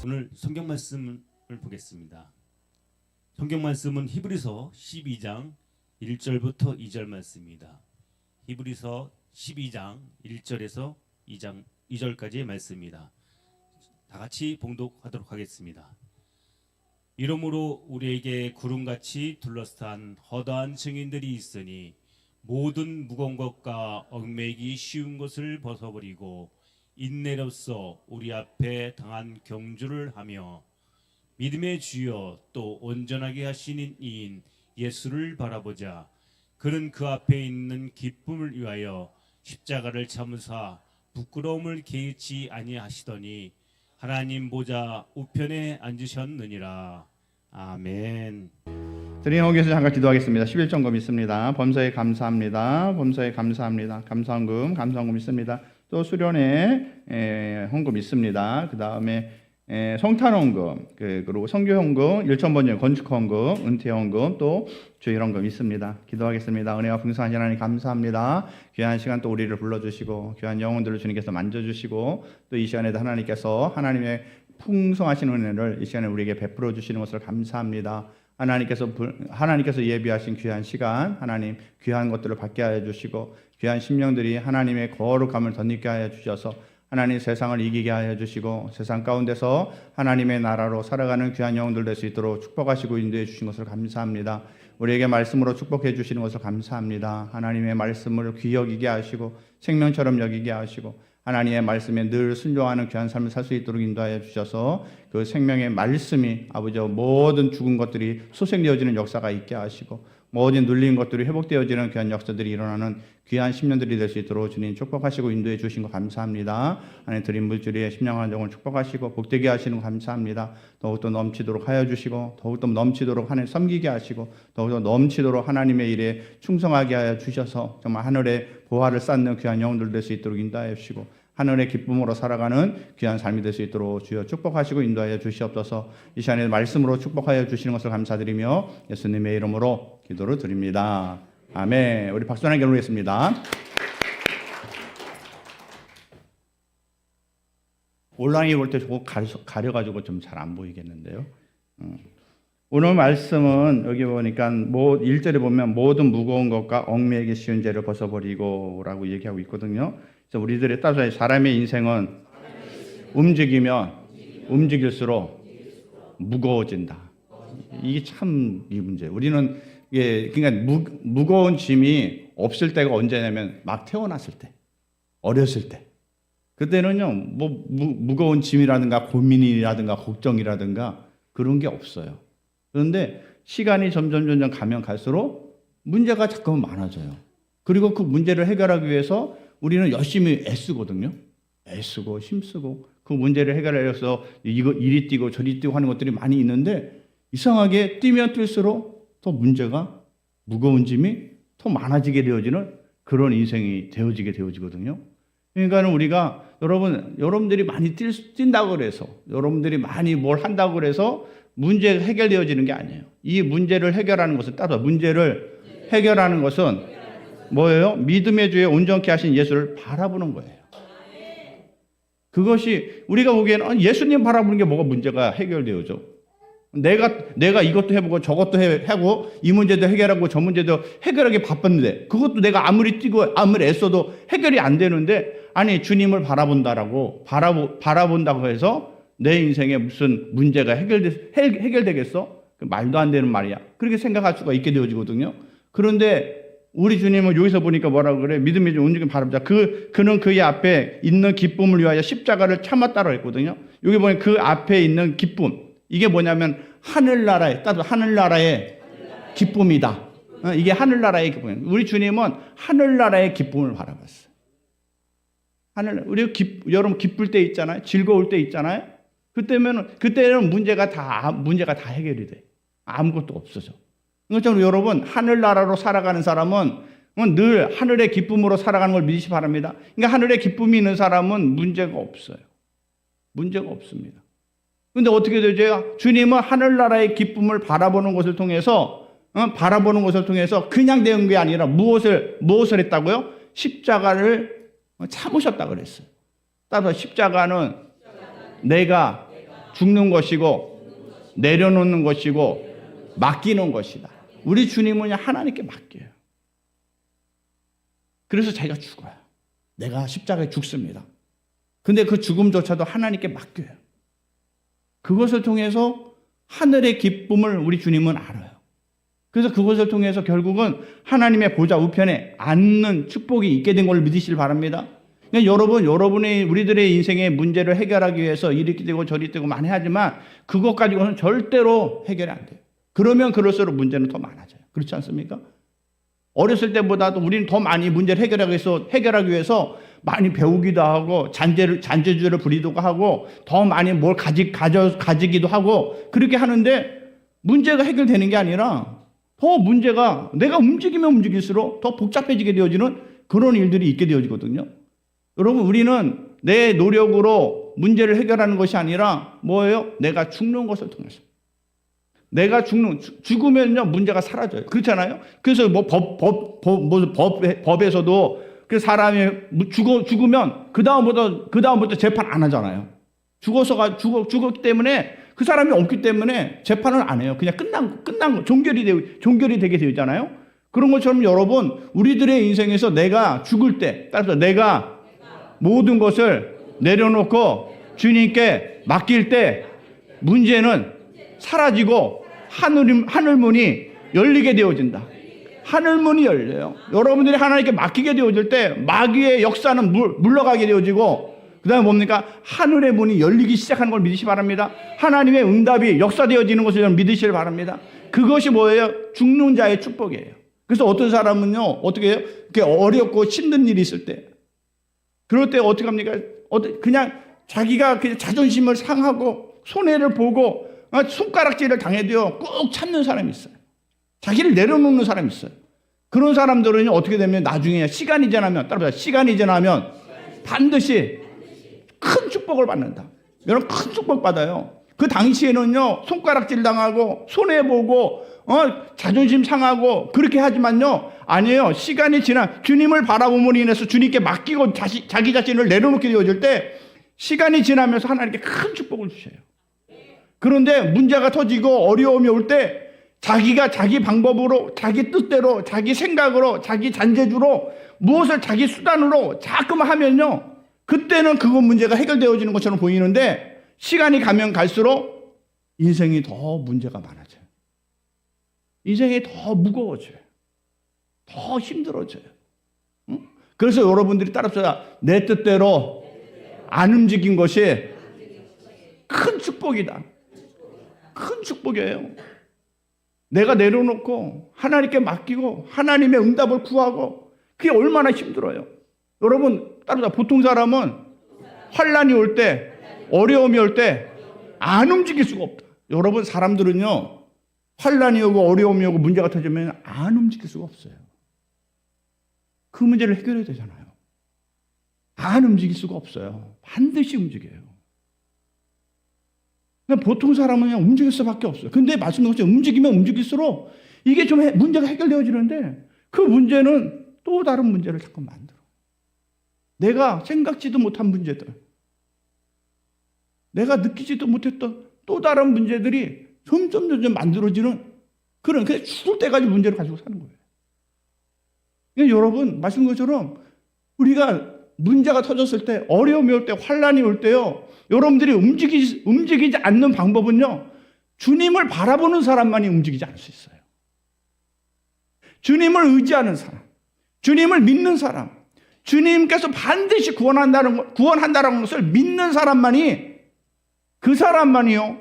오늘 성경 말씀을 보겠습니다. 성경 말씀은 히브리서 12장 1절부터 2절 말씀입니다. 히브리서 12장 1절에서 2절까지의 말씀입니다. 다 같이 봉독하도록 하겠습니다. 이러므로 우리에게 구름같이 둘러싼 허다한 증인들이 있으니 모든 무거운 것과 얽매이기 쉬운 것을 벗어버리고 인내로써 우리 앞에 당한 경주를 하며 믿음의 주여 또 온전하게 하시는 이인 예수를 바라보자. 그는 그 앞에 있는 기쁨을 위하여 십자가를 참으사 부끄러움을 개의치 아니하시더니 하나님 보좌 우편에 앉으셨느니라. 아멘. 드림 호기에서 잠깐 기도하겠습니다. 11점금 있습니다. 범사에 감사합니다. 범사에 감사합니다. 감사헌금 있습니다. 또 수련회 헌금 있습니다. 그 다음에 성탄헌금, 그리고 성교헌금, 일천번역 건축헌금, 은퇴헌금, 또 주일헌금 있습니다. 기도하겠습니다. 은혜와 풍성하신 하나님 감사합니다. 귀한 시간 또 우리를 불러주시고 귀한 영혼들을 주님께서 만져주시고 또 이 시간에도 하나님께서 하나님의 풍성하신 은혜를 이 시간에 우리에게 베풀어 주시는 것을 감사합니다. 하나님께서 예비하신 귀한 시간, 하나님 귀한 것들을 받게 하여 주시고 귀한 심령들이 하나님의 거룩함을 덧입게 하여 주셔서 하나님 세상을 이기게 하여 주시고 세상 가운데서 하나님의 나라로 살아가는 귀한 영혼들 될 수 있도록 축복하시고 인도해 주신 것을 감사합니다. 우리에게 말씀으로 축복해 주시는 것을 감사합니다. 하나님의 말씀을 귀히 여기게 하시고 생명처럼 여기게 하시고 하나님의 말씀에 늘 순종하는 귀한 삶을 살 수 있도록 인도하여 주셔서 그 생명의 말씀이 아버지 모든 죽은 것들이 소생되어지는 역사가 있게 하시고 모든 눌린 것들이 회복되어지는 귀한 역사들이 일어나는 귀한 10년들이 될 수 있도록 주님 축복하시고 인도해 주신 거 감사합니다. 하나님 드린 물질의 심령한 영을 축복하시고 복되게 하시는 거 감사합니다. 더욱더 넘치도록 하여 주시고 더욱더 넘치도록 하나님 섬기게 하시고 더욱더 넘치도록 하나님의 일에 충성하게 하여 주셔서 정말 하늘의 보화를 쌓는 귀한 영혼들 될 수 있도록 인도하여 주시고 하늘의 기쁨으로 살아가는 귀한 삶이 될 수 있도록 주여 축복하시고 인도하여 주시옵소서. 이 시간에 말씀으로 축복하여 주시는 것을 감사드리며 예수님의 이름으로 기도를 드립니다. 아멘. 우리 박수 하나 올리겠습니다. 온라인에 볼 때 조금 가려가지고 좀 잘 안 보이겠는데요. 오늘 말씀은 여기 보니까 1절에 보면 모든 무거운 것과 얽매이기 쉬운 죄를 벗어버리고 라고 얘기하고 있거든요. 그래서 우리들에 따라서 사람의 인생은 움직이면 움직일수록 무거워진다. 이게 참 이 문제예요. 우리는 그러니까 무거운 짐이 없을 때가 언제냐면 막 태어났을 때, 어렸을 때. 그때는요, 무거운 짐이라든가 고민이라든가 걱정이라든가 그런 게 없어요. 그런데 시간이 점점 가면 갈수록 문제가 자꾸만 많아져요. 그리고 그 문제를 해결하기 위해서 우리는 열심히 애쓰거든요. 애쓰고 힘쓰고 그 문제를 해결하려서 이리 뛰고 저리 뛰고 하는 것들이 많이 있는데 이상하게 뛰면 뛸수록 더 문제가 무거운 짐이 더 많아지게 되어지는 그런 인생이 되어지거든요. 그러니까 우리가 여러분들이 많이 뛴다고 그래서 여러분들이 많이 뭘 한다고 그래서 문제가 해결되어지는 게 아니에요. 이 문제를 해결하는 것은 문제를 해결하는 것은 뭐예요? 믿음의 주에 온전케 하신 예수를 바라보는 거예요. 그것이 우리가 보기에는 예수님 바라보는 게 뭐가 문제가 해결되어져? 내가 이것도 해보고 저것도 하고 이 문제도 해결하고 저 문제도 해결하기 바빴는데 그것도 내가 아무리 뛰고 아무리 애써도 해결이 안 되는데 아니 주님을 바라본다고 해서 내 인생에 무슨 문제가 해결되겠어? 말도 안 되는 말이야. 그렇게 생각할 수가 있게 되어지거든요. 그런데 우리 주님은 여기서 보니까 뭐라고 그래? 믿음이 좀 움직임 바라보자. 그는 그의 앞에 있는 기쁨을 위하여 십자가를 참았다고 했거든요. 여기 보면 그 앞에 있는 기쁨. 이게 뭐냐면 하늘나라의 기쁨이다. 이게 하늘나라의 기쁨. 우리 주님은 하늘나라의 기쁨을 바라봤어요. 여러분 기쁠 때 있잖아요. 즐거울 때 있잖아요. 그때는 문제가 다 해결이 돼. 아무것도 없어져. 그렇죠. 여러분 하늘나라로 살아가는 사람은 늘 하늘의 기쁨으로 살아가는 걸 믿으시 바랍니다. 그러니까 하늘의 기쁨이 있는 사람은 문제가 없어요. 문제가 없습니다. 그런데 어떻게 되죠? 주님은 하늘나라의 기쁨을 바라보는 것을 통해서 그냥 되는 게 아니라 무엇을 했다고요? 십자가를 참으셨다 그랬어요. 따라서 십자가는 내가 죽는 것이고 내려놓는 것이고 맡기는 것이다. 우리 주님은 하나님께 맡겨요. 그래서 자기가 죽어요. 내가 십자가에 죽습니다. 근데 그 죽음조차도 하나님께 맡겨요. 그것을 통해서 하늘의 기쁨을 우리 주님은 알아요. 그래서 그것을 통해서 결국은 하나님의 보좌 우편에 앉는 축복이 있게 된 걸 믿으시길 바랍니다. 그러니까 여러분의 우리들의 인생의 문제를 해결하기 위해서 이렇게 되고 저리 되고 많이 하지만 그것 가지고는 절대로 해결이 안 돼요. 그러면 그럴수록 문제는 더 많아져요. 그렇지 않습니까? 어렸을 때보다도 우리는 더 많이 문제를 해결하기 위해서 많이 배우기도 하고 잔재주를 부리기도 하고 더 많이 뭘 가지기도 하고 그렇게 하는데 문제가 해결되는 게 아니라 더 문제가 내가 움직이면 움직일수록 더 복잡해지게 되어지는 그런 일들이 있게 되어지거든요. 여러분 우리는 내 노력으로 문제를 해결하는 것이 아니라 뭐예요? 내가 죽는 것을 통해서. 내가 죽으면요 문제가 사라져요. 그렇잖아요. 그래서 뭐 법에서도 그 사람이 죽으면 그 다음부터 재판 안 하잖아요. 죽었기 때문에 그 사람이 없기 때문에 재판을 안 해요. 그냥 끝난 종결이 되게 되잖아요. 그런 것처럼 여러분 우리들의 인생에서 내가 죽을 때 따라서 내가 모든 것을 내려놓고 주님께 맡길 때 문제는 사라지고 하늘문이 열리게 되어진다. 하늘문이 열려요. 여러분들이 하나님께 맡기게 되어질 때 마귀의 역사는 물러가게 되어지고 그 다음에 뭡니까? 하늘의 문이 열리기 시작하는 걸 믿으시기 바랍니다. 하나님의 응답이 역사되어지는 것을 믿으시길 바랍니다. 그것이 뭐예요? 죽는 자의 축복이에요. 그래서 어떤 사람은요 어떻게 해요? 그게 어렵고 힘든 일이 있을 때 그럴 때 어떻게 합니까? 그냥 자기가 그냥 자존심을 상하고 손해를 보고 손가락질을 당해도요 꾹 참는 사람이 있어요. 자기를 내려놓는 사람이 있어요. 그런 사람들은 어떻게 되면 나중에 시간이 지나면 반드시 큰 축복을 받는다. 여러분 큰 축복 받아요. 그 당시에는요 손가락질 당하고 손해보고 자존심 상하고 그렇게 하지만요 아니에요. 시간이 지나 주님을 바라봄으로 인해서 주님께 맡기고 자기 자신을 내려놓게 되어질 때 시간이 지나면서 하나님께 큰 축복을 주셔요. 그런데 문제가 터지고 어려움이 올 때 자기가 자기 방법으로 자기 뜻대로 자기 생각으로 자기 잔재주로 무엇을 자기 수단으로 자꾸만 하면요 그때는 그거 문제가 해결되어지는 것처럼 보이는데 시간이 가면 갈수록 인생이 더 문제가 많아져요. 인생이 더 무거워져요. 더 힘들어져요. 응? 그래서 여러분들이 따라서 내 뜻대로 안 움직인 것이 큰 축복이다. 큰 축복이에요. 내가 내려놓고 하나님께 맡기고 하나님의 응답을 구하고 그게 얼마나 힘들어요. 여러분 따라서 보통 사람은 환난이 올 때 어려움이 올 때 안 움직일 수가 없다. 여러분 사람들은요 환난이 오고 어려움이 오고 문제가 터지면 안 움직일 수가 없어요. 그 문제를 해결해야 되잖아요. 안 움직일 수가 없어요. 반드시 움직여요. 보통 사람은 그냥 움직일 수밖에 없어요. 근데 말씀드린 것처럼 움직이면 움직일수록 이게 좀 문제가 해결되어지는데 그 문제는 또 다른 문제를 자꾸 만들어. 내가 생각지도 못한 문제들, 내가 느끼지도 못했던 또 다른 문제들이 점점 만들어지는 그런 그냥 죽을 때까지 문제를 가지고 사는 거예요. 그러니까 여러분 말씀드린 것처럼 우리가 문제가 터졌을 때 어려움이 올 때 환난이 올 때요 여러분들이 움직이지 않는 방법은요 주님을 바라보는 사람만이 움직이지 않을 수 있어요. 주님을 의지하는 사람, 주님을 믿는 사람, 주님께서 반드시 구원한다는 것을 믿는 사람만이 그 사람만이요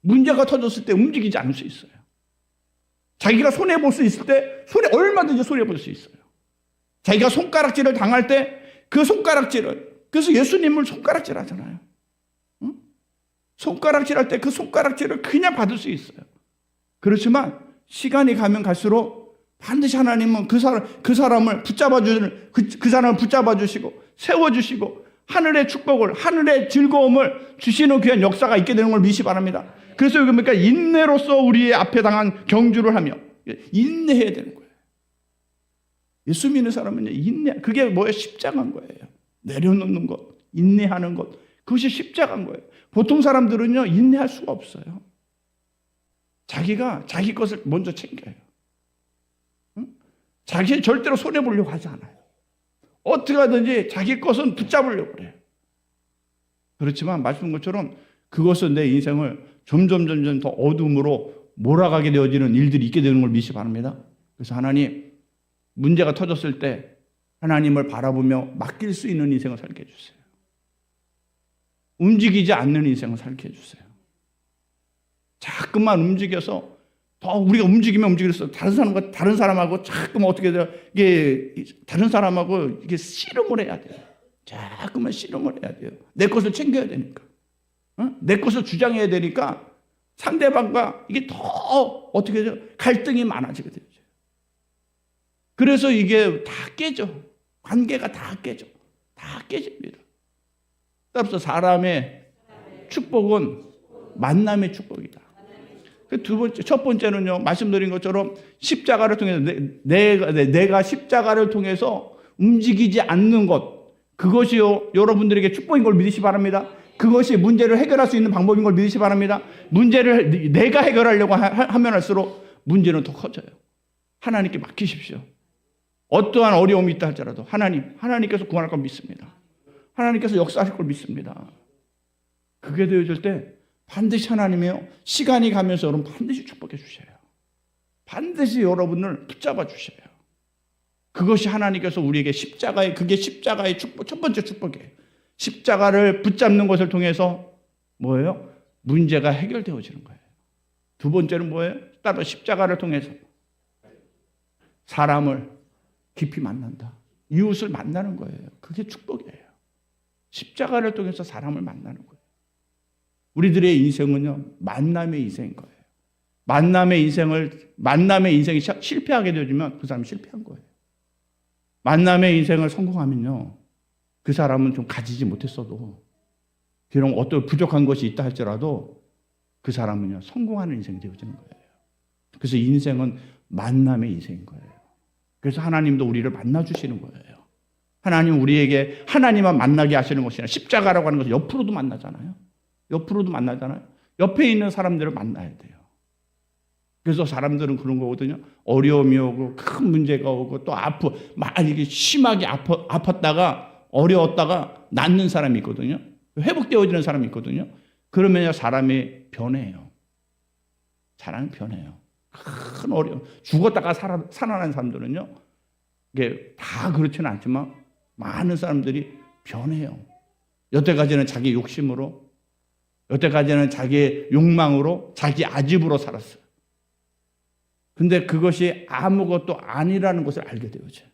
문제가 터졌을 때 움직이지 않을 수 있어요. 자기가 손해볼 수 있을 때 얼마든지 손해볼 수 있어요. 자기가 손가락질을 당할 때 그 손가락질을 그래서 예수님을 손가락질 하잖아요. 응? 손가락질 할 때 그 손가락질을 그냥 받을 수 있어요. 그렇지만 시간이 가면 갈수록 반드시 하나님은 그 사람을 붙잡아 주시고 세워주시고 하늘의 축복을 하늘의 즐거움을 주시는 귀한 역사가 있게 되는 걸 믿으시 바랍니다. 그래서 여기 보니까 인내로서 우리의 앞에 당한 경주를 하며 인내해야 되는 거예요. 예수 믿는 사람은요, 그게 뭐예요? 십자가인 거예요. 내려놓는 것, 인내하는 것, 그것이 십자가인 거예요. 보통 사람들은요, 인내할 수가 없어요. 자기가 자기 것을 먼저 챙겨요. 응? 자기 절대로 손해보려고 하지 않아요. 어떻게 하든지 자기 것은 붙잡으려고 그래요. 그렇지만 말씀한 것처럼 그것은 내 인생을 점점 더 어둠으로 몰아가게 되어지는 일들이 있게 되는 걸 믿으시 바랍니다. 그래서 하나님, 문제가 터졌을 때 하나님을 바라보며 맡길 수 있는 인생을 살게 해주세요. 움직이지 않는 인생을 살게 해주세요. 자꾸만 움직여서 더 우리가 움직이면 움직일수록 다른 사람하고 자꾸만 어떻게 돼요? 이게 다른 사람하고 이게 씨름을 해야 돼요. 자꾸만 씨름을 해야 돼요. 내 것을 챙겨야 되니까, 내 것을 주장해야 되니까 상대방과 이게 더 어떻게 돼요? 갈등이 많아지게 되죠. 그래서 이게 다 깨져. 관계가 다 깨져. 다 깨집니다. 따라서 사람의 축복은 만남의 축복이다. 두 번째, 첫 번째는요, 말씀드린 것처럼 십자가를 통해서 내가 십자가를 통해서 움직이지 않는 것, 그것이요 여러분들에게 축복인 걸 믿으시 바랍니다. 그것이 문제를 해결할 수 있는 방법인 걸 믿으시 바랍니다. 문제를 내가 해결하려고 하면 할수록 문제는 더 커져요. 하나님께 맡기십시오. 어떠한 어려움이 있다 할지라도 하나님께서 구원할 걸 믿습니다. 하나님께서 역사하실 걸 믿습니다. 그게 되어질 때 반드시 하나님이요, 시간이 가면서 여러분 반드시 축복해 주셔요. 반드시 여러분을 붙잡아 주셔요. 그것이 하나님께서 우리에게 그게 십자가의 축복, 첫 번째 축복이에요. 십자가를 붙잡는 것을 통해서 뭐예요? 문제가 해결되어지는 거예요. 두 번째는 뭐예요? 따로 십자가를 통해서 사람을 깊이 만난다. 이웃을 만나는 거예요. 그게 축복이에요. 십자가를 통해서 사람을 만나는 거예요. 우리들의 인생은요, 만남의 인생인 거예요. 만남의 인생이 실패하게 되어지면 그 사람이 실패한 거예요. 만남의 인생을 성공하면요, 그 사람은 좀 가지지 못했어도, 비록 어떤 부족한 것이 있다 할지라도 그 사람은요, 성공하는 인생이 되어지는 거예요. 그래서 인생은 만남의 인생인 거예요. 그래서 하나님도 우리를 만나주시는 거예요. 하나님 우리에게 하나님만 만나게 하시는 것이 아니라 십자가라고 하는 것은 옆으로도 만나잖아요. 옆에 있는 사람들을 만나야 돼요. 그래서 사람들은 그런 거거든요. 어려움이 오고 큰 문제가 오고 또 이게 심하게 아팠다가 어려웠다가 낫는 사람이 있거든요. 회복되어지는 사람이 있거든요. 그러면 사람이 변해요. 사람이 변해요. 큰 어려움, 죽었다가 살아난 사람들은요, 이게 다 그렇지는 않지만 많은 사람들이 변해요. 여태까지는 자기 욕심으로, 여태까지는 자기의 욕망으로, 자기 아집으로 살았어요. 근데 그것이 아무것도 아니라는 것을 알게 되어져요.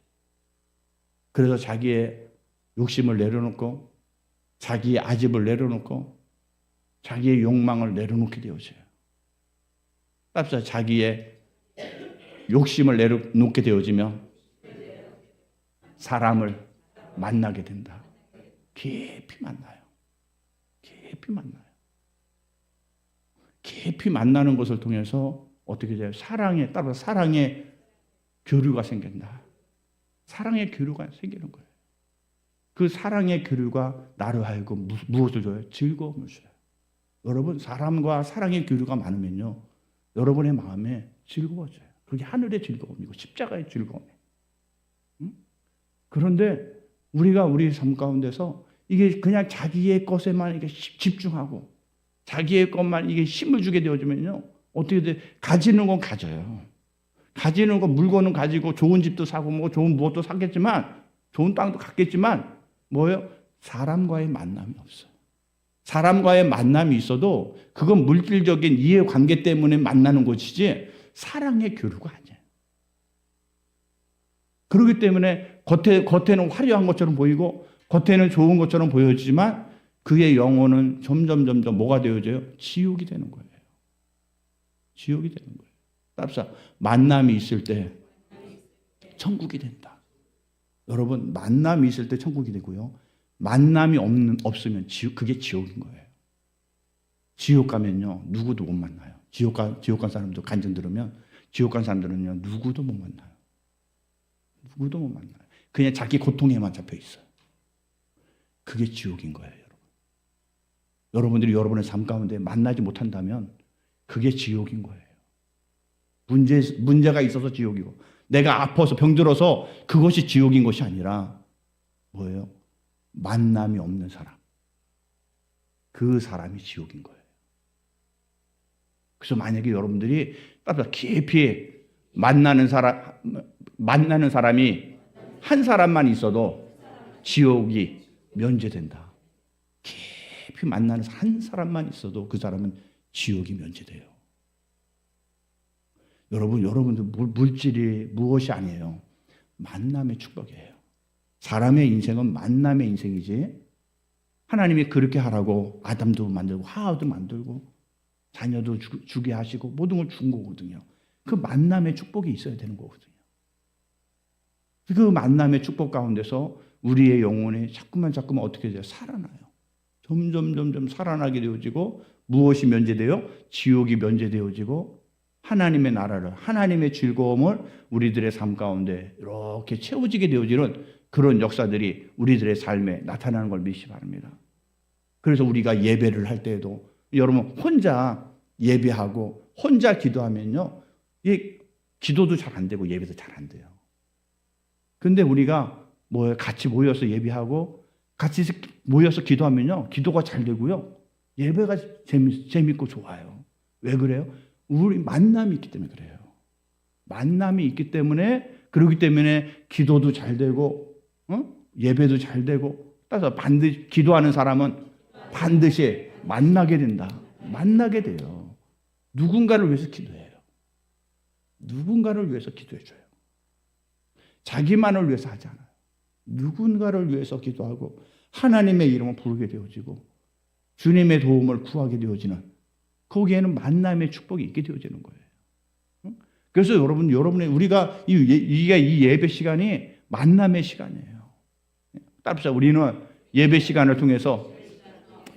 그래서 자기의 욕심을 내려놓고, 자기의 아집을 내려놓고, 자기의 욕망을 내려놓게 되어져요. 따라서 자기의 욕심을 내려놓게 되어지면 사람을 만나게 된다. 깊이 만나요. 깊이 만나는 것을 통해서 어떻게 돼요? 따라서 사랑의 교류가 생긴다. 사랑의 교류가 생기는 거예요. 그 사랑의 교류가 나를 하여금 무엇을 줘요? 즐거움을 줘요. 여러분, 사람과 사랑의 교류가 많으면요, 여러분의 마음에 즐거워져요. 그게 하늘의 즐거움이고 십자가의 즐거움이에요. 그런데 우리가 우리 삶 가운데서 이게 그냥 자기의 것에만 이게 집중하고 자기의 것만 이게 힘을 주게 되어지면요, 어떻게 돼? 가지는 건 가져요. 가지는 건 물건은 가지고 좋은 집도 사고 뭐 좋은 무엇도 사겠지만, 좋은 땅도 갖겠지만 뭐예요? 사람과의 만남이 없어요. 사람과의 만남이 있어도 그건 물질적인 이해관계 때문에 만나는 것이지 사랑의 교류가 아니에요. 그렇기 때문에 겉에는 화려한 것처럼 보이고 겉에는 좋은 것처럼 보여지지만 그의 영혼은 점점 뭐가 되어져요? 지옥이 되는 거예요. 지옥이 되는 거예요. 따라서 만남이 있을 때 천국이 된다. 여러분, 만남이 있을 때 천국이 되고요, 만남이 없으면 그게 지옥인 거예요. 지옥 가면요, 누구도 못 만나요. 지옥 간 사람도 간증 들으면 지옥 간 사람들은요, 누구도 못 만나요. 누구도 못 만나요. 그냥 자기 고통에만 잡혀 있어요. 그게 지옥인 거예요, 여러분. 여러분들이 여러분의 삶 가운데 만나지 못한다면 그게 지옥인 거예요. 문제가 있어서 지옥이고, 내가 아파서 병들어서 그것이 지옥인 것이 아니라 뭐예요? 만남이 없는 사람. 그 사람이 지옥인 거예요. 그래서 만약에 여러분들이 깊이 만나는 사람이 한 사람만 있어도 지옥이 면제된다. 깊이 만나는 한 사람만 있어도 그 사람은 지옥이 면제돼요. 여러분들 물질이 무엇이 아니에요. 만남의 축복이에요. 사람의 인생은 만남의 인생이지, 하나님이 그렇게 하라고 아담도 만들고 하와도 만들고 자녀도 주게 하시고 모든 걸 준 거거든요. 그 만남의 축복이 있어야 되는 거거든요. 그 만남의 축복 가운데서 우리의 영혼이 자꾸만 어떻게 돼요? 살아나요. 점점 살아나게 되어지고, 무엇이 면제돼요? 지옥이 면제되어지고, 하나님의 나라를, 하나님의 즐거움을 우리들의 삶 가운데 이렇게 채워지게 되어지는 그런 역사들이 우리들의 삶에 나타나는 걸 믿으시 바랍니다. 그래서 우리가 예배를 할 때에도 여러분 혼자 예배하고 혼자 기도하면요, 기도도 잘 안 되고 예배도 잘 안 돼요. 근데 우리가 같이 모여서 예배하고 같이 모여서 기도하면요, 기도가 잘 되고요, 예배가 재밌고 좋아요. 왜 그래요? 우리 만남이 있기 때문에 그래요. 만남이 있기 때문에, 그러기 때문에 기도도 잘 되고, 예배도 잘 되고, 따라서 반드시 기도하는 사람은 반드시 만나게 된다. 만나게 돼요. 누군가를 위해서 기도해요. 누군가를 위해서 기도해줘요. 자기만을 위해서 하지 않아요. 누군가를 위해서 기도하고 하나님의 이름을 부르게 되어지고 주님의 도움을 구하게 되어지는, 거기에는 만남의 축복이 있게 되어지는 거예요. 그래서 우리가 이 예배 시간이 만남의 시간이에요. 따라서 우리는 예배 시간을 통해서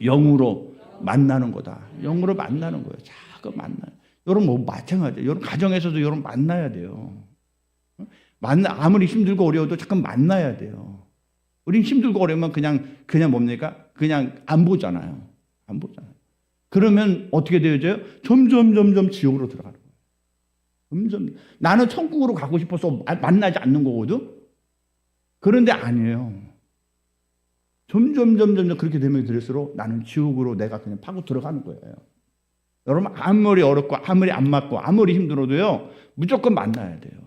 영으로 만나는 거다. 영으로 만나는 거예요. 자꾸 만나요. 여러분 마찬가지예요. 여러분 가정에서도 여러분 만나야 돼요. 아무리 힘들고 어려워도 잠깐 만나야 돼요. 우린 힘들고 어려우면 그냥 뭡니까? 그냥 안 보잖아요. 안 보잖아요. 그러면 어떻게 되어져요? 점점 지옥으로 들어가는 거예요. 나는 천국으로 가고 싶어서 만나지 않는 거거든. 그런데 아니에요. 점점 그렇게 되면 될수록 나는 지옥으로 내가 그냥 파고 들어가는 거예요. 여러분 아무리 어렵고 아무리 안 맞고 아무리 힘들어도요, 무조건 만나야 돼요.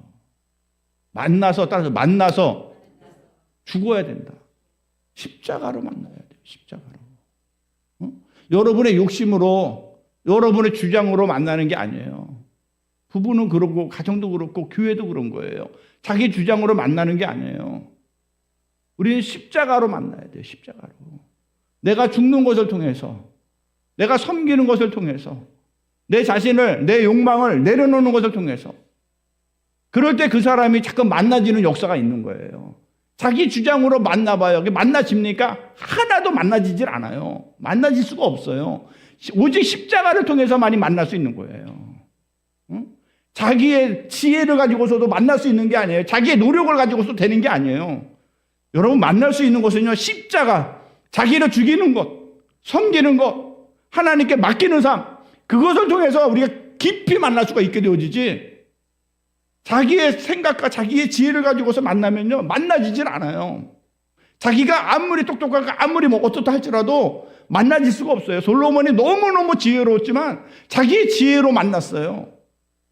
만나서 죽어야 된다. 십자가로 만나야 돼요. 십자가로. 여러분의 욕심으로, 여러분의 주장으로 만나는 게 아니에요. 부부는 그렇고 가정도 그렇고 교회도 그런 거예요. 자기 주장으로 만나는 게 아니에요. 우리는 십자가로 만나야 돼요. 십자가로. 내가 죽는 것을 통해서, 내가 섬기는 것을 통해서, 내 자신을, 내 욕망을 내려놓는 것을 통해서, 그럴 때 그 사람이 자꾸 만나지는 역사가 있는 거예요. 자기 주장으로 만나봐요. 만나집니까? 하나도 만나지질 않아요. 만나질 수가 없어요. 오직 십자가를 통해서만이 만날 수 있는 거예요. 자기의 지혜를 가지고서도 만날 수 있는 게 아니에요. 자기의 노력을 가지고서 되는 게 아니에요. 여러분 만날 수 있는 것은요, 십자가, 자기를 죽이는 것, 섬기는 것, 하나님께 맡기는 삶, 그것을 통해서 우리가 깊이 만날 수가 있게 되어지지, 자기의 생각과 자기의 지혜를 가지고서 만나면요, 만나지질 않아요. 자기가 아무리 똑똑하고 아무리 어떻다 할지라도 만나질 수가 없어요. 솔로몬이 너무너무 지혜로웠지만 자기의 지혜로 만났어요.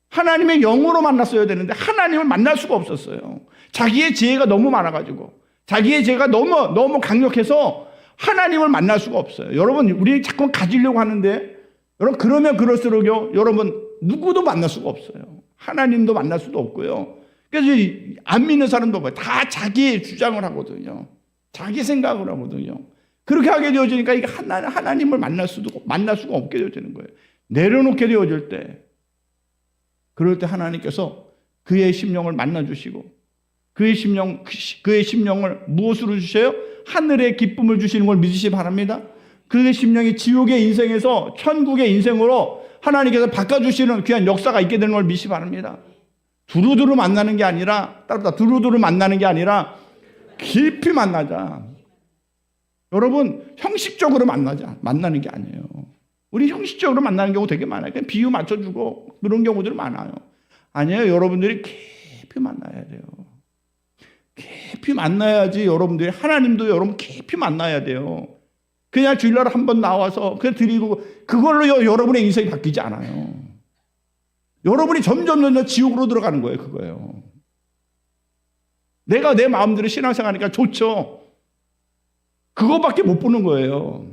하나님의 영으로 만났어야 되는데 하나님을 만날 수가 없었어요. 자기의 지혜가 너무 많아가지고, 자기의 지혜가 너무 강력해서 하나님을 만날 수가 없어요. 여러분, 우리 자꾸 가지려고 하는데, 여러분 그러면 그럴수록요, 여러분 누구도 만날 수가 없어요. 하나님도 만날 수도 없고요. 그래서 안 믿는 사람도 다 자기 주장을 하거든요. 자기 생각을 하거든요. 그렇게 하게 되어지니까 이게 하나님을 만날 수가 없게 되어지는 거예요. 내려놓게 되어질 때, 그럴 때 하나님께서 그의 심령을 만나주시고, 그의 심령을 무엇으로 주셔요? 하늘의 기쁨을 주시는 걸 믿으시기 바랍니다. 그의 심령이 지옥의 인생에서 천국의 인생으로 하나님께서 바꿔주시는 귀한 역사가 있게 되는 걸 믿으시기 바랍니다. 두루두루 만나는 게 아니라 따르다 두루두루 만나는 게 아니라 깊이 만나자. 여러분 형식적으로 만나는 게 아니에요. 우리 형식적으로 만나는 경우 되게 많아요. 그냥 비유 맞춰주고 그런 경우들 많아요. 아니에요. 여러분들이 깊이 만나야 돼요. 깊이 만나야지 여러분들이 하나님도 여러분 깊이 만나야 돼요. 그냥 주일날 한번 나와서 그냥 드리고 그걸로 여러분의 인생이 바뀌지 않아요. 여러분이 점점 지옥으로 들어가는 거예요. 그거예요. 내가 내 마음대로 신앙생활하니까 좋죠. 그거밖에 못 보는 거예요.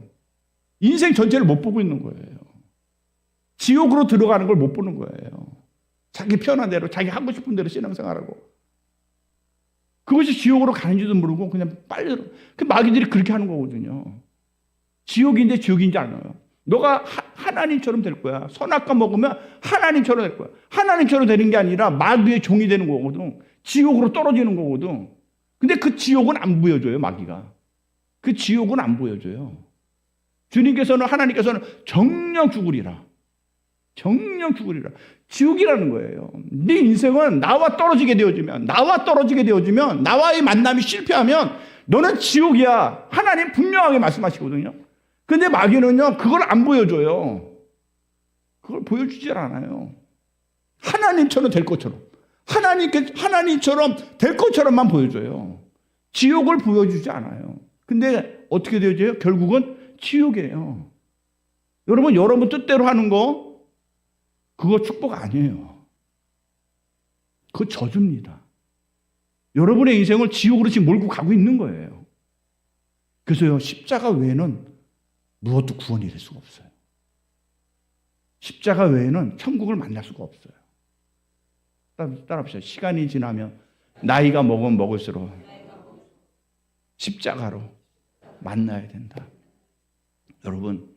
인생 전체를 못 보고 있는 거예요. 지옥으로 들어가는 걸 못 보는 거예요. 자기 편한 대로 자기 하고 싶은 대로 신앙생활하고 그것이 지옥으로 가는지도 모르고 그냥 빨리 그 마귀들이 그렇게 하는 거거든요. 지옥인데 지옥인지 알아요. 너가 하나님처럼 될 거야. 선악과 먹으면 하나님처럼 될 거야. 하나님처럼 되는 게 아니라 마귀의 종이 되는 거거든. 지옥으로 떨어지는 거거든. 근데 그 지옥은 안 보여줘요. 마귀가. 그 지옥은 안 보여줘요. 주님께서는 하나님께서는 정령 죽으리라. 정령 죽으리라. 지옥이라는 거예요. 네 인생은 나와 떨어지게 되어지면 나와의 만남이 실패하면 너는 지옥이야. 하나님 분명하게 말씀하시거든요. 근데 마귀는요 그걸 안 보여줘요. 그걸 보여주질 않아요. 하나님처럼 될 것처럼 하나님처럼 될 것처럼만 보여줘요. 지옥을 보여주지 않아요. 근데 어떻게 되어져요? 결국은 지옥이에요. 여러분 뜻대로 하는 거 그거 축복 아니에요. 그거 저주입니다. 여러분의 인생을 지옥으로 지금 몰고 가고 있는 거예요. 그래서요 십자가 외에는 무엇도 구원이 될 수가 없어요. 십자가 외에는 천국을 만날 수가 없어요. 따라합시다. 시간이 지나면 나이가 먹으면 먹을수록 십자가로 만나야 된다. 여러분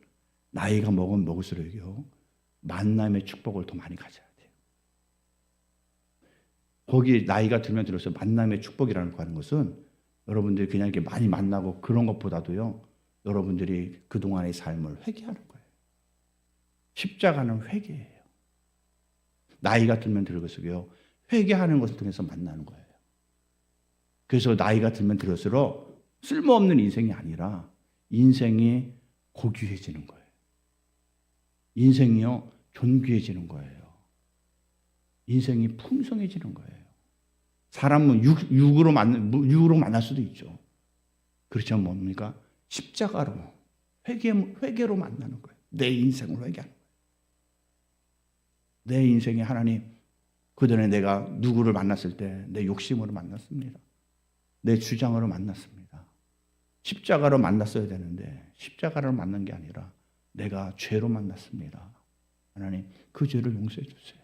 나이가 먹으면 먹을수록요 만남의 축복을 더 많이 가져야 돼요. 거기 나이가 들면 들어서 만남의 축복이라는 거 하는 것은 여러분들이 그냥 이렇게 많이 만나고 그런 것보다도요 여러분들이 그동안의 삶을 회개하는 거예요. 십자가는 회개예요. 나이가 들면 들을수록요 회개하는 것을 통해서 만나는 거예요. 그래서 나이가 들면 들을수록 쓸모없는 인생이 아니라 인생이 고귀해지는 거예요. 인생이요 존귀해지는 거예요. 인생이 풍성해지는 거예요. 사람은 육으로 만날 수도 있죠. 그렇지만 뭡니까? 십자가로 회개로 만나는 거예요. 내 인생을 회개하는 거예요. 내 인생에 하나님 그전에 내가 누구를 만났을 때 내 욕심으로 만났습니다. 내 주장으로 만났습니다. 십자가로 만났어야 되는데 십자가를 만난 게 아니라 내가 죄로 만났습니다. 하나님 그 죄를 용서해 주세요.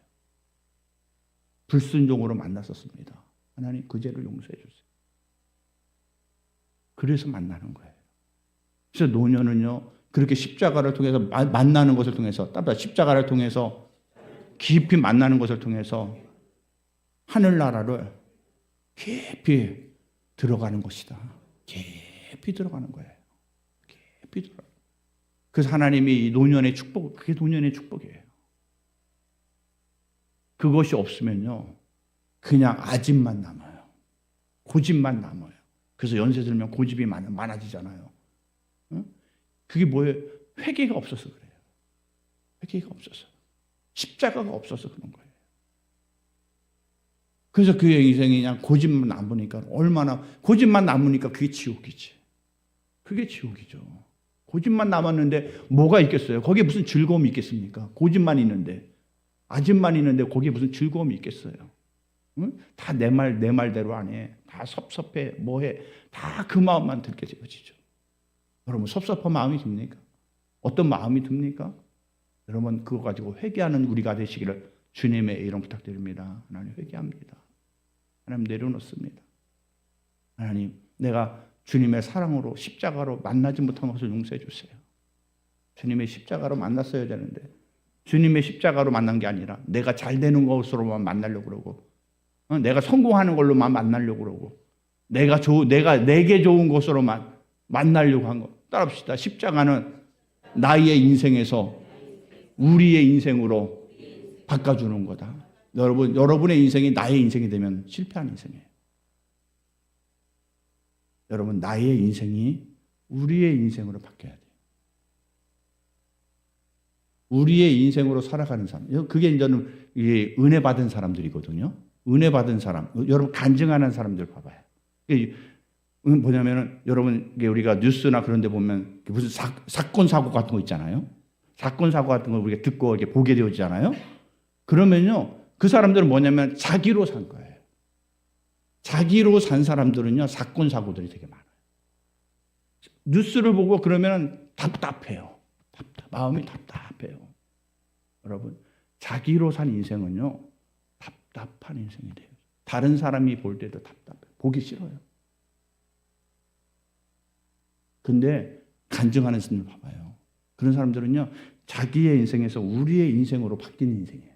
불순종으로 만났었습니다. 하나님 그 죄를 용서해 주세요. 그래서 만나는 거예요. 그래서 노년은요 그렇게 십자가를 통해서 만나는 것을 통해서 십자가를 통해서 깊이 만나는 것을 통해서 하늘나라를 깊이 들어가는 것이다. 깊이 들어가는 거예요. 깊이 들어가. 그래서 하나님이 이 노년의 축복, 그게 노년의 축복이에요. 그것이 없으면요 그냥 아집만 남아요. 고집만 남아요. 그래서 연세 들면 고집이 많아지잖아요. 응? 그게 뭐예요? 회개가 없어서 그래요. 회개가 없어서. 십자가가 없어서 그런 거예요. 그래서 그의 인생이 그냥 고집만 남으니까 얼마나 고집만 남으니까 그게 지옥이지. 그게 지옥이죠. 고집만 남았는데 뭐가 있겠어요? 거기에 무슨 즐거움이 있겠습니까? 고집만 있는데 아집만 있는데 거기에 무슨 즐거움이 있겠어요? 응? 다 내 말대로 안 해. 다 섭섭해 뭐해. 다 그 마음만 들게 되어지죠. 여러분 섭섭한 마음이 듭니까? 어떤 마음이 듭니까? 여러분 그거 가지고 회개하는 우리가 되시기를 주님의 이름 부탁드립니다. 하나님 회개합니다. 하나님 내려놓습니다. 하나님 내가 주님의 사랑으로 십자가로 만나지 못한 것을 용서해 주세요. 주님의 십자가로 만났어야 되는데 주님의 십자가로 만난 게 아니라 내가 잘 되는 것으로만 만나려고 그러고 내가 성공하는 걸로만 만나려고 그러고 내게 좋은 것으로만 만나려고 한 거. 따라합시다. 십자가는 나의 인생에서 우리의 인생으로 바꿔주는 거다. 여러분의 인생이 나의 인생이 되면 실패한 인생이에요. 여러분, 나의 인생이 우리의 인생으로 바뀌어야 돼요. 우리의 인생으로 살아가는 사람. 그게 이제는 이게 은혜 받은 사람들이거든요. 은혜 받은 사람. 여러분, 간증하는 사람들 봐봐요. 이게 뭐냐면은, 여러분, 이게 우리가 뉴스나 그런 데 보면 무슨 사건, 사고 같은 거 있잖아요. 사건, 사고 같은 걸 우리가 듣고 이렇게 보게 되어지잖아요. 그러면요, 그 사람들은 뭐냐면 자기로 산 거예요. 자기로 산 사람들은요, 사건, 사고들이 되게 많아요. 뉴스를 보고 그러면 답답해요. 마음이 답답해요. 여러분, 자기로 산 인생은요, 답답한 인생이 돼요. 다른 사람이 볼 때도 답답해요. 보기 싫어요. 근데 간증하는 사람들 봐봐요. 그런 사람들은요, 자기의 인생에서 우리의 인생으로 바뀌는 인생이에요.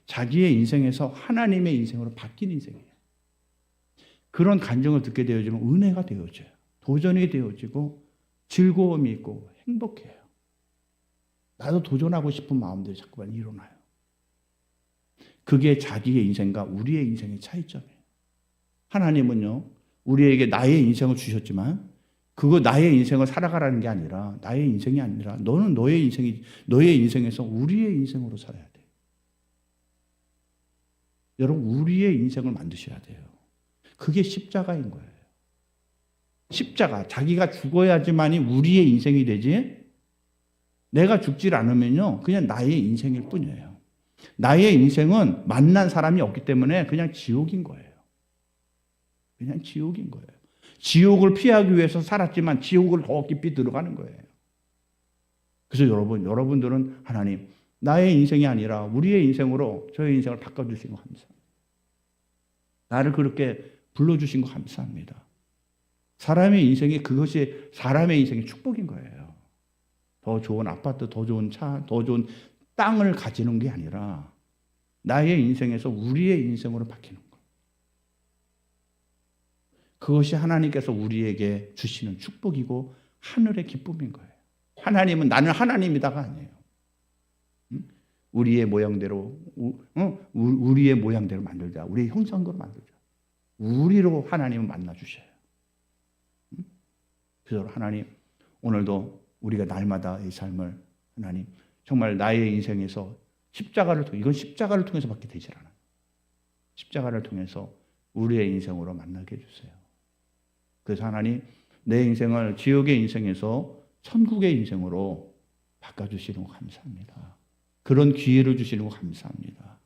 자기의 인생에서 하나님의 인생으로 바뀌는 인생이에요. 그런 간증을 듣게 되어지면 은혜가 되어져요. 도전이 되어지고 즐거움이 있고 행복해요. 나도 도전하고 싶은 마음들이 자꾸만 일어나요. 그게 자기의 인생과 우리의 인생의 차이점이에요. 하나님은요, 우리에게 나의 인생을 주셨지만 그거 나의 인생을 살아가라는 게 아니라, 나의 인생이 아니라 너는 너의 인생에서 우리의 인생으로 살아야 돼요. 여러분, 우리의 인생을 만드셔야 돼요. 그게 십자가인 거예요. 십자가, 자기가 죽어야지만이 우리의 인생이 되지, 내가 죽질 않으면요, 그냥 나의 인생일 뿐이에요. 나의 인생은 만난 사람이 없기 때문에 그냥 지옥인 거예요. 그냥 지옥인 거예요. 지옥을 피하기 위해서 살았지만 지옥을 더 깊이 들어가는 거예요. 그래서 여러분들은 하나님, 나의 인생이 아니라 우리의 인생으로 저의 인생을 바꿔주신 거 감사합니다. 나를 그렇게 불러주신 거 감사합니다. 사람의 인생이, 그것이 사람의 인생의 축복인 거예요. 더 좋은 아파트, 더 좋은 차, 더 좋은 땅을 가지는 게 아니라 나의 인생에서 우리의 인생으로 바뀌는 거예요. 그것이 하나님께서 우리에게 주시는 축복이고 하늘의 기쁨인 거예요. 하나님은 나는 하나님이다가 아니에요. 우리의 모양대로, 우리의 모양대로 만들자. 우리의 형상대로 만들자. 우리로 하나님을 만나주셔요. 그래서 하나님, 오늘도 우리가 날마다 이 삶을, 하나님, 정말 나의 인생에서 십자가를 통해, 이건 십자가를 통해서밖에 되질 않아요. 십자가를 통해서 우리의 인생으로 만나게 해주세요. 그래서 하나님, 내 인생을 지옥의 인생에서 천국의 인생으로 바꿔주시는 거 감사합니다. 그런 기회를 주시는 거 감사합니다.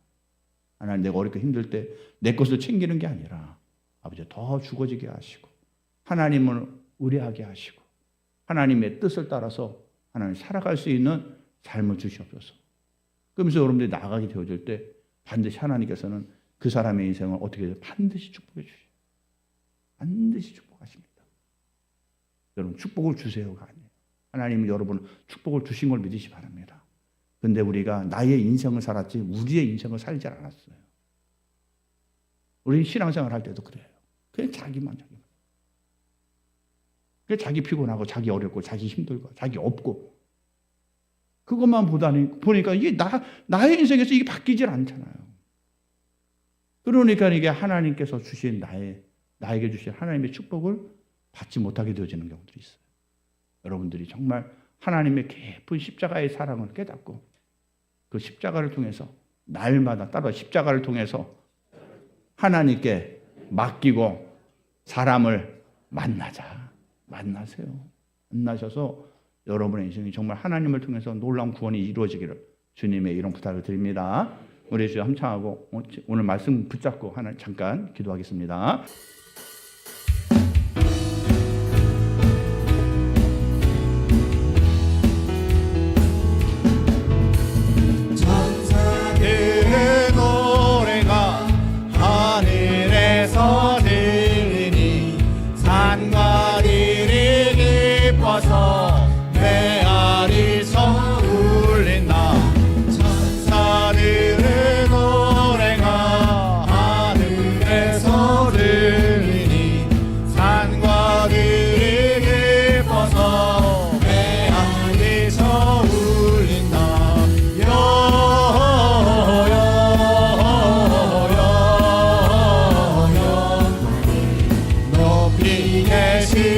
하나님, 내가 어렵게 힘들 때 내 것을 챙기는 게 아니라 아버지 더 죽어지게 하시고 하나님을 의뢰하게 하시고 하나님의 뜻을 따라서 하나님 살아갈 수 있는 삶을 주시옵소서. 그러면서 여러분들이 나아가게 되어질 때 반드시 하나님께서는 그 사람의 인생을 어떻게 해서 반드시 축복해 주시죠. 반드시 축복하십니다. 여러분, 축복을 주세요가 아니에요. 하나님은 여러분 축복을 주신 걸 믿으시 바랍니다. 근데 우리가 나의 인생을 살았지 우리의 인생을 살지 않았어요. 우리 신앙생활 할 때도 그래요. 그냥 자기만. 그냥 자기 피곤하고 자기 어렵고 자기 힘들고 자기 없고 그것만 보니까 이게 나의 인생에서 이게 바뀌질 않잖아요. 그러니까 이게 하나님께서 주신 나에게 주신 하나님의 축복을 받지 못하게 되어지는 경우들이 있어요. 여러분들이 정말 하나님의 깊은 십자가의 사랑을 깨닫고 그 십자가를 통해서 날마다 따로 십자가를 통해서 하나님께 맡기고 사람을 만나세요. 만나셔서 여러분의 인생이 정말 하나님을 통해서 놀라운 구원이 이루어지기를 주님의 이런 부탁을 드립니다. 우리 주여 함창하고 오늘 말씀 붙잡고 잠깐 기도하겠습니다. 천사들의 노래가 하늘에서 들리니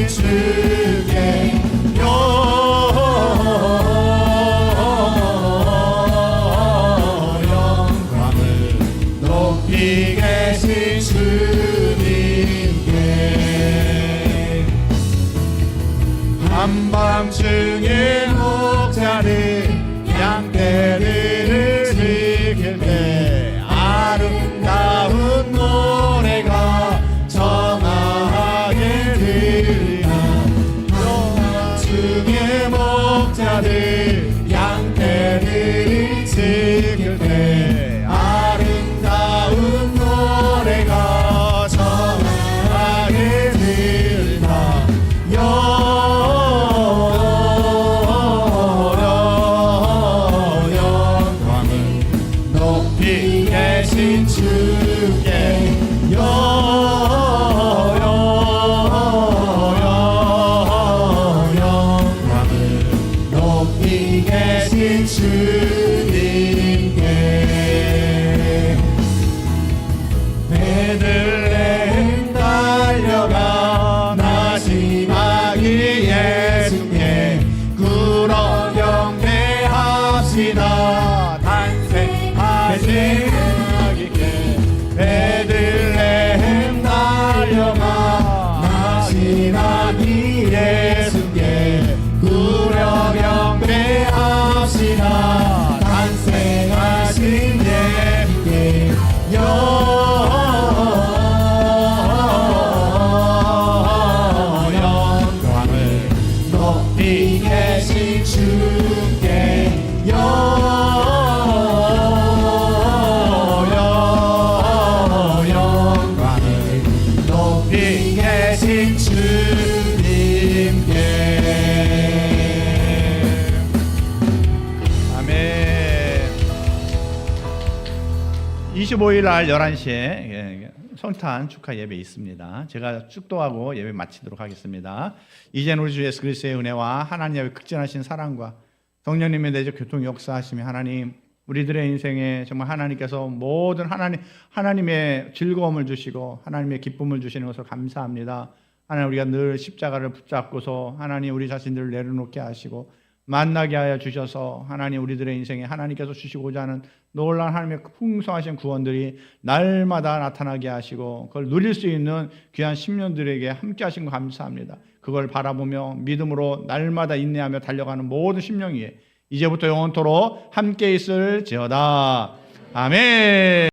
주께 영광을 높이 계신 주님께 한밤중에 목자를 양떼들을 지킬 때 아름다운 노래가 정하게 들리나 한밤중에 목자들 양떼들을 지킬 때 아름다운 노래가 정하게 들리나 영광을 높이 계신 주께 영광을 높이 계신 주님께 베들레헴 달려가 나시마기 예수께 꿇어 경배합시다 탄생하신 아기께 베들레헴 달려가 나시마기 예수께 꿇어 경배합시다 탄생하신 예수께 영광을 높이 계신 주께 영광을 높이 계신 주님께 아멘. 25일 날 11시에 성탄 축하 예배 있습니다. 제가 축도하고 예배 마치도록 하겠습니다. 이제는 우리 주 예수 그리스도의 은혜와 하나님의 극진하신 사랑과 성령님의 내적 교통 역사하심이 하나님 우리들의 인생에 정말 하나님께서 모든 하나님의 즐거움을 주시고 하나님의 기쁨을 주시는 것을 감사합니다. 하나님 우리가 늘 십자가를 붙잡고서 하나님 우리 자신들을 내려놓게 하시고 만나게 하여 주셔서 하나님 우리들의 인생에 하나님께서 주시고자 하는 놀라운 하나님의 풍성하신 구원들이 날마다 나타나게 하시고 그걸 누릴 수 있는 귀한 심령들에게 함께 하신 거 감사합니다. 그걸 바라보며 믿음으로 날마다 인내하며 달려가는 모든 심령이 이제부터 영원토록 함께 있을지어다. 아멘.